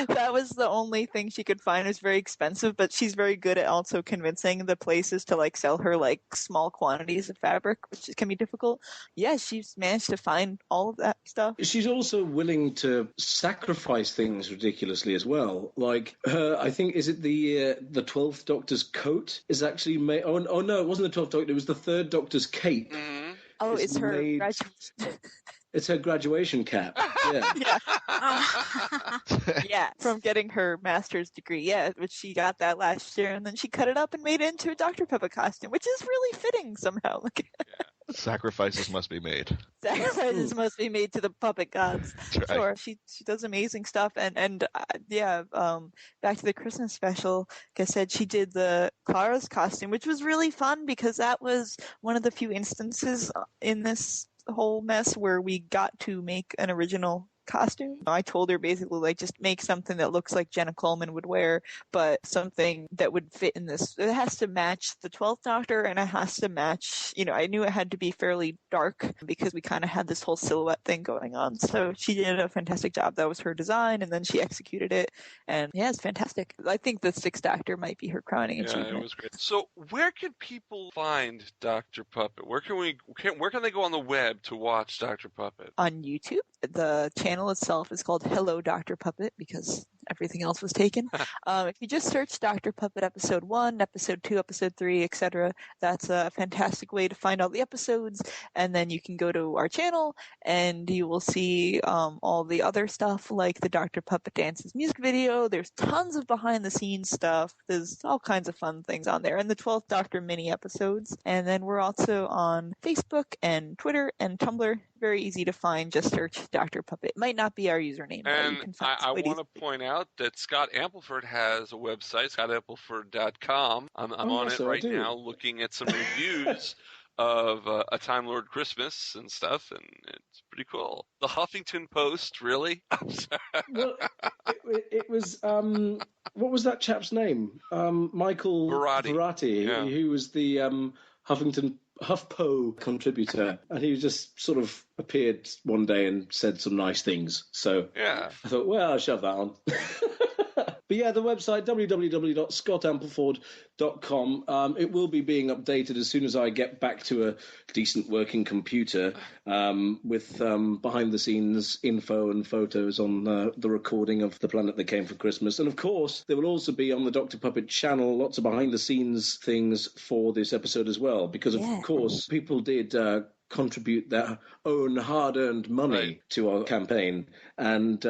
That was the only thing she could find. It was very expensive, but she's very good at also convincing the places to like sell her like small quantities of fabric, which can be difficult. Yeah, she's managed to find all of that stuff. She's also willing to sacrifice things ridiculously as well. Like her, I think, is it the 12th Doctor's coat is actually made? Oh no, it wasn't the 12th Doctor. It was the 3rd Doctor's cape. Mm-hmm. Oh, it's her graduation. It's her graduation cap. Yeah. Yeah, from getting her master's degree. Yeah, which she got that last year, and then she cut it up and made it into a Dr. Puppet costume, which is really fitting somehow. Sacrifices must be made. Sacrifices must be made to the puppet gods. Right. Sure, she does amazing stuff, and back to the Christmas special. Like I said, she did the Clara's costume, which was really fun because that was one of the few instances in this whole mess where we got to make an original costume. I told her basically like just make something that looks like Jenna Coleman would wear, but something that would fit in this. It has to match the 12th Doctor, and it has to match, I knew it had to be fairly dark because we kind of had this whole silhouette thing going on. So she did a fantastic job. That was her design, and then she executed it, and yeah, it's fantastic. I think the 6th Doctor might be her crowning achievement. Yeah, it was great. So where can people find Dr. Puppet? Where can they go on the web to watch Dr. Puppet? On YouTube. The channel itself is called Hello Dr. Puppet because everything else was taken. If you just search Dr. Puppet episode 1, episode 2, episode 3, etc., that's a fantastic way to find all the episodes. And then you can go to our channel and you will see all the other stuff like the Dr. Puppet Dances music video. There's tons of behind the scenes stuff. There's all kinds of fun things on there. And the 12th Doctor mini episodes. And then we're also on Facebook and Twitter and Tumblr. Very easy to find. Just search Dr. Puppet. It might not be our username. And I want to point out that Scott Ampleford has a website, scott-ampleford.com. I'm on it right now looking at some reviews of A Time Lord Christmas and stuff, and it's pretty cool. The Huffington Post, really? I'm sorry. Well, it was, what was that chap's name? Michael Verratti, who was the HuffPo contributor, and he just sort of appeared one day and said some nice things. So yeah, I thought, well, I'll shove that on. But yeah, the website, www.scott-ampleford.com. It will be being updated as soon as I get back to a decent working computer with behind-the-scenes info and photos on the recording of The Planet That Came for Christmas. And, of course, there will also be on the Dr. Puppet channel lots of behind-the-scenes things for this episode as well, because, of course, people did contribute their own hard-earned money to our campaign. And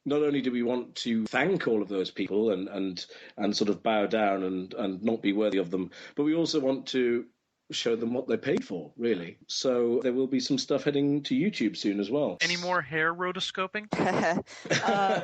not only do we want to thank all of those people and sort of bow down and not be worthy of them, but we also want to show them what they paid for, really. So there will be some stuff heading to YouTube soon as well. Any more hair rotoscoping?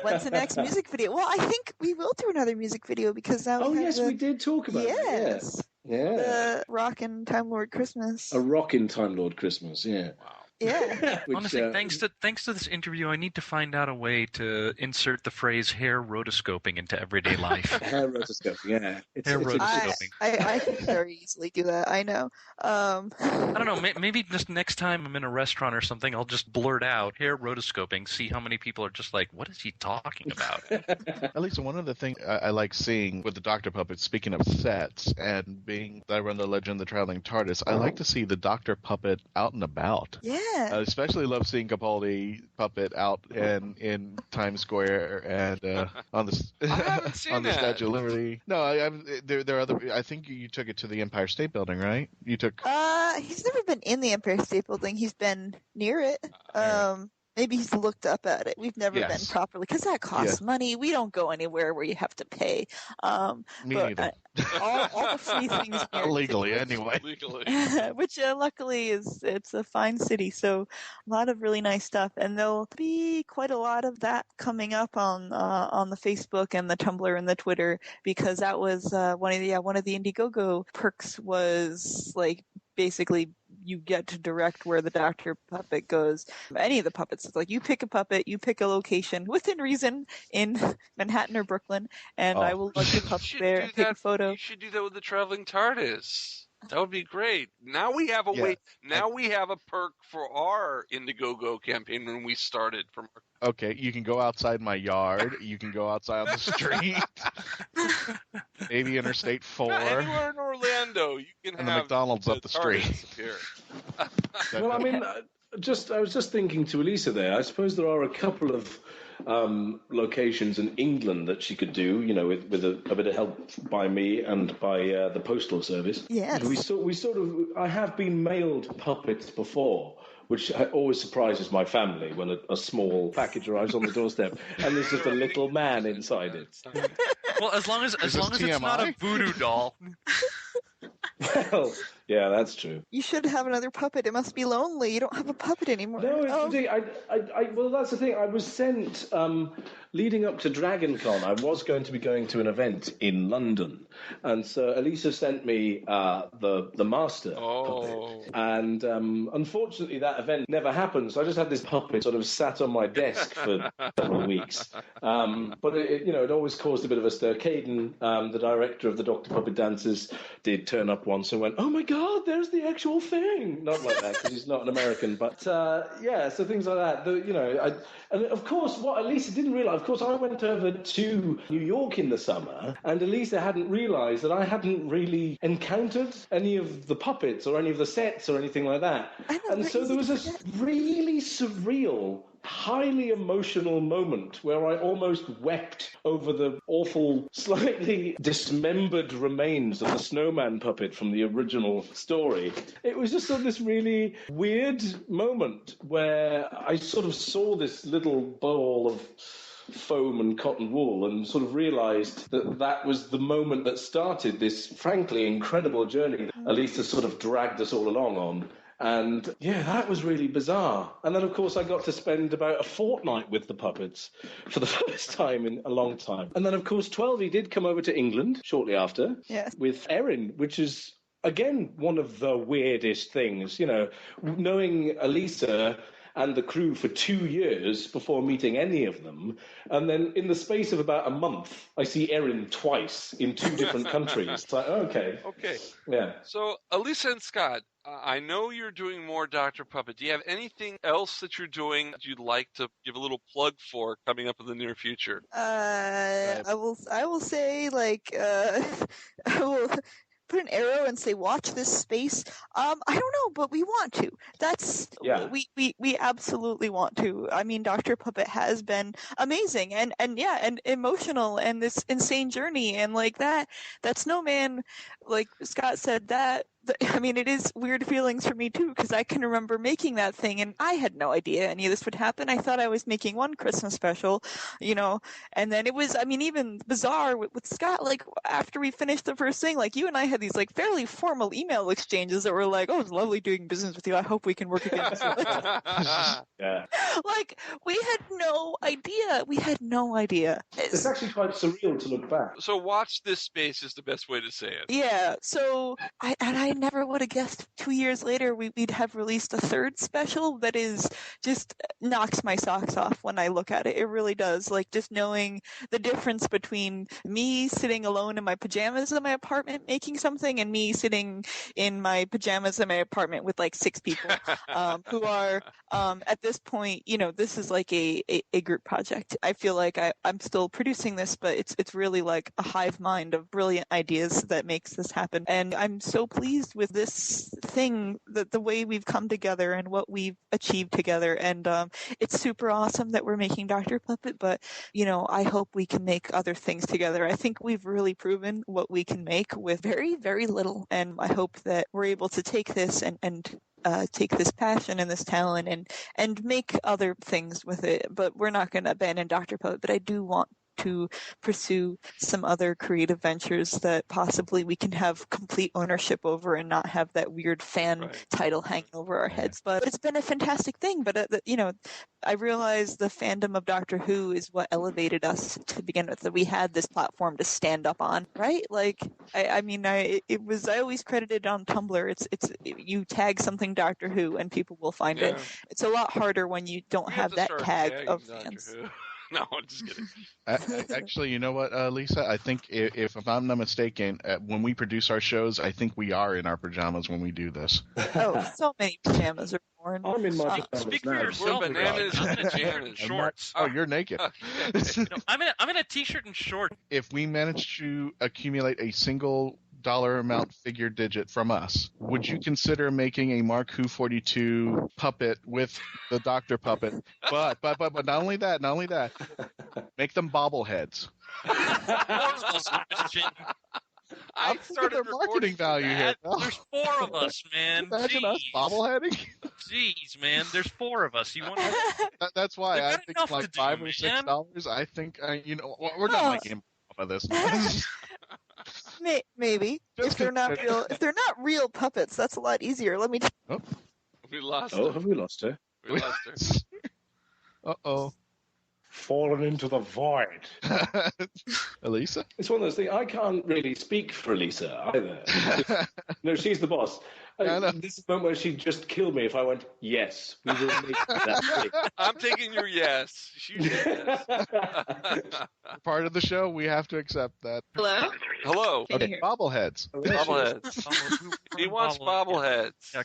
What's the next music video? Well, I think we will do another music video because now we did talk about it. Yes. Yeah. The Rockin' Time Lord Christmas. A Rockin' Time Lord Christmas, yeah. Wow. Yeah. Honestly, thanks to this interview, I need to find out a way to insert the phrase hair rotoscoping into everyday life. Hair rotoscoping, yeah. Hair rotoscoping. I can very easily do that. I know. I don't know. Maybe just next time I'm in a restaurant or something, I'll just blurt out hair rotoscoping. See how many people are just like, "What is he talking about?" At least one of the things I like seeing with the Dr. Puppet, speaking of sets and being that I run the Legend of the Traveling TARDIS, I like to see the Dr. Puppet out and about. Yeah. Yeah. I especially love seeing Capaldi puppet out in Times Square and on the I haven't seen on the that. Statue of Liberty. No, there are other. I think you took it to the Empire State Building, right? You took. He's never been in the Empire State Building. He's been near it. Maybe he's looked up at it. We've never been properly, because that costs money. We don't go anywhere where you have to pay. Me neither. All the free things legally, anyway. Which luckily it's a fine city, so a lot of really nice stuff, and there'll be quite a lot of that coming up on the Facebook and the Tumblr and the Twitter, because that was one of the Indiegogo perks was like basically you get to direct where the Dr. Puppet goes. Any of the puppets. It's like you pick a puppet, you pick a location within reason in Manhattan or Brooklyn, and I will lug your puppet there and take a photo. You should do that with the Traveling TARDIS. That would be great. Now we have a way. Now we have a perk for our Indiegogo campaign when we started. Okay, you can go outside my yard. You can go outside on the street. Maybe Interstate 4. Anywhere in Orlando, you can and have the McDonald's up the street. Well, I mean, I was just thinking to Elisa there. I suppose there are a couple of locations in England that she could do, with a bit of help by me and by the postal service. Yes. I have been mailed puppets before, which always surprises my family when a small package arrives on the doorstep and there's just a little man inside it. Well, as long as it's not a voodoo doll. Well, yeah, that's true. You should have another puppet. It must be lonely. You don't have a puppet anymore. No, well, that's the thing. I was sent, leading up to DragonCon, I was going to be going to an event in London. And so Elisa sent me the master puppet. And unfortunately, that event never happened. So I just had this puppet sort of sat on my desk for several weeks. But it always caused a bit of a stir. Caden, the director of the Dr. Puppet Dancers, did turn up once and went, "Oh my God, there's the actual thing." Not like that, because he's not an American. But so things like that. And of course, what Elisa didn't realize, of course, I went over to New York in the summer, and Elisa hadn't realized that I hadn't really encountered any of the puppets or any of the sets or anything like that. And so there was this really surreal, highly emotional moment where I almost wept over the awful, slightly dismembered remains of the snowman puppet from the original story. It was just this really weird moment where I sort of saw this little ball of foam and cotton wool and sort of realized that was the moment that started this frankly incredible journey that Elisa sort of dragged us all along on. And yeah, that was really bizarre. And then, of course, I got to spend about a fortnight with the puppets for the first time in a long time. And then, of course, 12 did come over to England shortly after with Erin, which is, again, one of the weirdest things. Knowing Elisa and the crew for 2 years before meeting any of them. And then in the space of about a month, I see Erin twice in 2 different countries. It's like, okay. Yeah. So, Elisa and Scott, I know you're doing more Dr. Puppet. Do you have anything else that you're doing that you'd like to give a little plug for coming up in the near future? I will say, I will put an arrow and say, watch this space. I don't know, but we want to. We absolutely want to. I mean, Dr. Puppet has been amazing and emotional, and this insane journey, and like that snowman, like Scott said, I mean, it is weird feelings for me, too, because I can remember making that thing, and I had no idea any of this would happen. I thought I was making one Christmas special, and then it was, I mean, even bizarre with Scott, like, after we finished the first thing, like, you and I had these, like, fairly formal email exchanges that were like, "Oh, it's lovely doing business with you. I hope we can work again." Yeah. Like, we had no idea. It's actually quite surreal to look back. So watch this space is the best way to say it. Yeah, so I never would have guessed 2 years later we'd have released a third special that is just knocks my socks off when I look at it. It really does. Like, just knowing the difference between me sitting alone in my pajamas in my apartment making something and me sitting in my pajamas in my apartment with like 6 people who are at this point, this is like a group project. I feel like I'm still producing this, but it's really like a hive mind of brilliant ideas that makes this happen. And I'm so pleased pleased with this thing, the way we've come together and what we've achieved together. And it's super awesome that we're making Dr. Puppet, but, I hope we can make other things together. I think we've really proven what we can make with very, very little. And I hope that we're able to take this and take this passion and this talent and make other things with it. But we're not going to abandon Dr. Puppet, but I do want to pursue some other creative ventures that possibly we can have complete ownership over and not have that weird fan title hanging over our heads. But it's been a fantastic thing. But, I realize the fandom of Doctor Who is what elevated us to begin with, that we had this platform to stand up on, right? Like, I always credited on Tumblr. It's you tag something Doctor Who and people will find it. It's a lot harder when you don't have that tag of fans. No, I'm just kidding. Actually, you know what, Lisa? I think if I'm not mistaken, when we produce our shows, I think we are in our pajamas when we do this. Oh, so many pajamas are worn. I'm in my pajamas Speak now. for yourself. We're bananas I'm in a and t-shirt and shorts. Oh, you're naked. I'm in a t-shirt and shorts. If we manage to accumulate a single dollar amount figure digit from us, would you consider making a Mark Who 42 puppet with the Doctor Puppet? But not only that, make them bobbleheads. I started their marketing value here. There's 4 of us, man. Imagine us bobbleheading. Jeez, man. There's 4 of us. You want to? That's why I think it's like $5 or $6. I think we're not making off of this. Maybe if they're not real puppets, that's a lot easier. Let me. We lost. Oh, have we lost her? We lost her. Uh-oh. Fallen into the void. Elisa? It's one of those things. I can't really speak for Elisa either. No, she's the boss. This is the moment where she'd just kill me if I went, yes, we will make that thing. I'm taking your yes. She said yes. Part of the show, we have to accept that. Hello? Hello. Okay, bobbleheads. Bobbleheads. He wants bobbleheads. Yeah,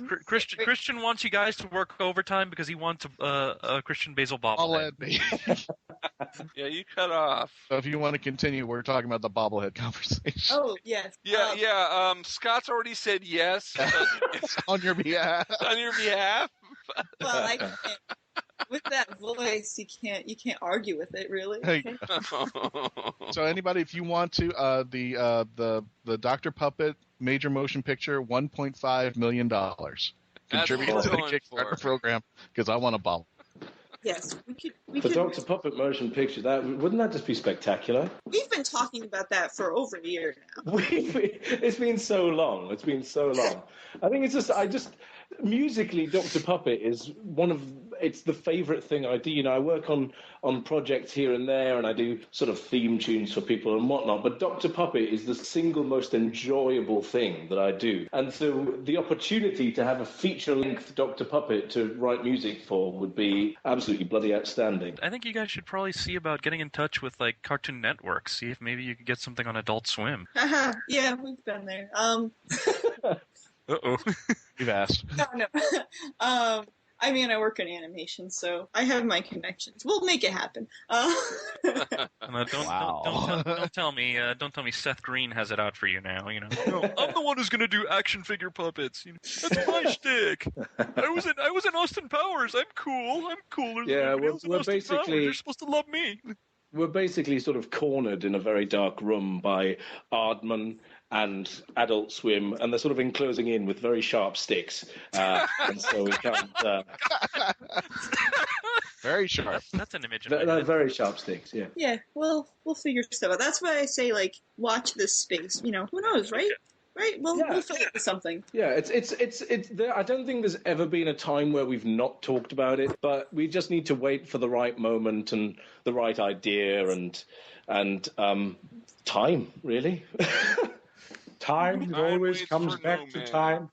Christian wants you guys to work overtime because he wants a Christian-basel bobblehead. Yeah, you cut off. So if you want to continue, we're talking about the bobblehead conversation. Oh, yes. Yeah. Scott's already said yes. On your behalf. On your behalf. Well, I can't. With that voice, you can't argue with it, really. So anybody, if you want to, the Dr. Puppet major motion picture, $1.5 million. Contribute to the Kickstarter program because I want a bobble. Yes, we the could. Dr. Puppet motion picture, wouldn't that just be spectacular? We've been talking about that for over a year now. It's been so long. I think musically, Dr. Puppet is it's the favourite thing I do. I work on projects here and there, and I do sort of theme tunes for people and whatnot. But Dr. Puppet is the single most enjoyable thing that I do. And so the opportunity to have a feature-length Dr. Puppet to write music for would be absolutely bloody outstanding. I think you guys should probably see about getting in touch with like Cartoon Network. See if maybe you could get something on Adult Swim. Yeah, we've been there. Uh-oh. You've asked. No. I mean, I work in animation, so I have my connections. We'll make it happen. Don't tell me Seth Green has it out for you now. No, I'm the one who's going to do action figure puppets. That's my shtick. I was in Austin Powers. I'm cool. I'm cooler than everybody else in Austin Powers. You're supposed to love me. We're basically sort of cornered in a very dark room by Aardman and Adult Swim, and they're sort of enclosing in with very sharp sticks, and so we can't. Very sharp. That's an image. They're very sharp sticks. Yeah. Yeah. Well, we'll figure stuff out. That's why I say, watch this space. Who knows, right? Right. Well, we'll figure something. Yeah. It's. I don't think there's ever been a time where we've not talked about it, but we just need to wait for the right moment and the right idea and time, really. Time always comes back to time.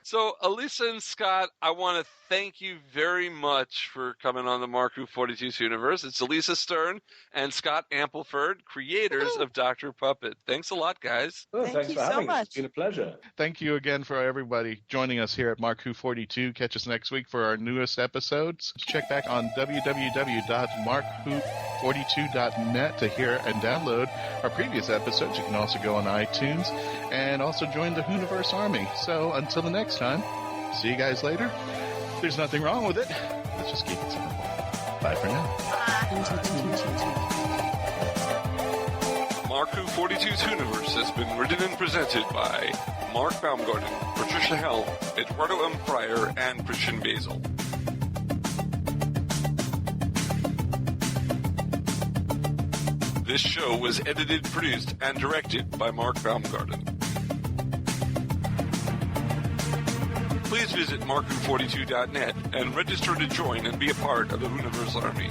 So, Alisa and Scott, I want to thank you very much for coming on the Mark Who 42's Universe. It's Alisa-Stern and Scott Ampleford, creators of Dr. Puppet. Thanks a lot, guys. Well, thanks for having us. It's been a pleasure. Thank you again for everybody joining us here at Mark Who 42. Catch us next week for our newest episodes. Check back on www.mark-who42.net to hear and download our previous episodes. You can also go on iTunes and also join the WHOniverse Army. So until the next time, see you guys later. There's nothing wrong with it. Let's just keep it simple. Bye for now. Mark Who 42's Whoniverse has been written and presented by Mark Baumgarten, Trish-helm, Eduardo-m-Freyre, and Christian-basel. This show was edited, produced, and directed by Mark Baumgarten. Please visit mark-who42.net and register to join and be a part of the WHOniverse Army.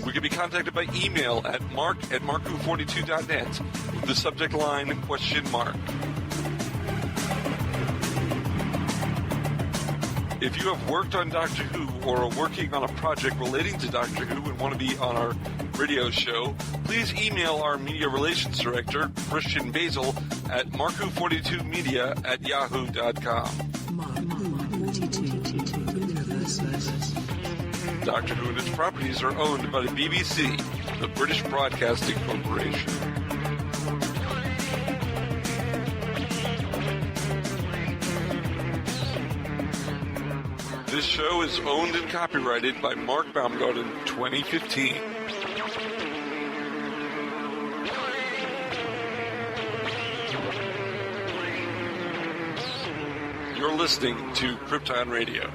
We can be contacted by email at mark@mark-who42.net with the subject line ? If you have worked on Doctor Who or are working on a project relating to Doctor Who and want to be on our radio show, please email our media relations director, Christian-basel, at mark-who42media@yahoo.com. Doctor Who and its properties are owned by the BBC, the British Broadcasting Corporation. This show is owned and copyrighted by Mark Baumgarten 2015. You're listening to Krypton Radio.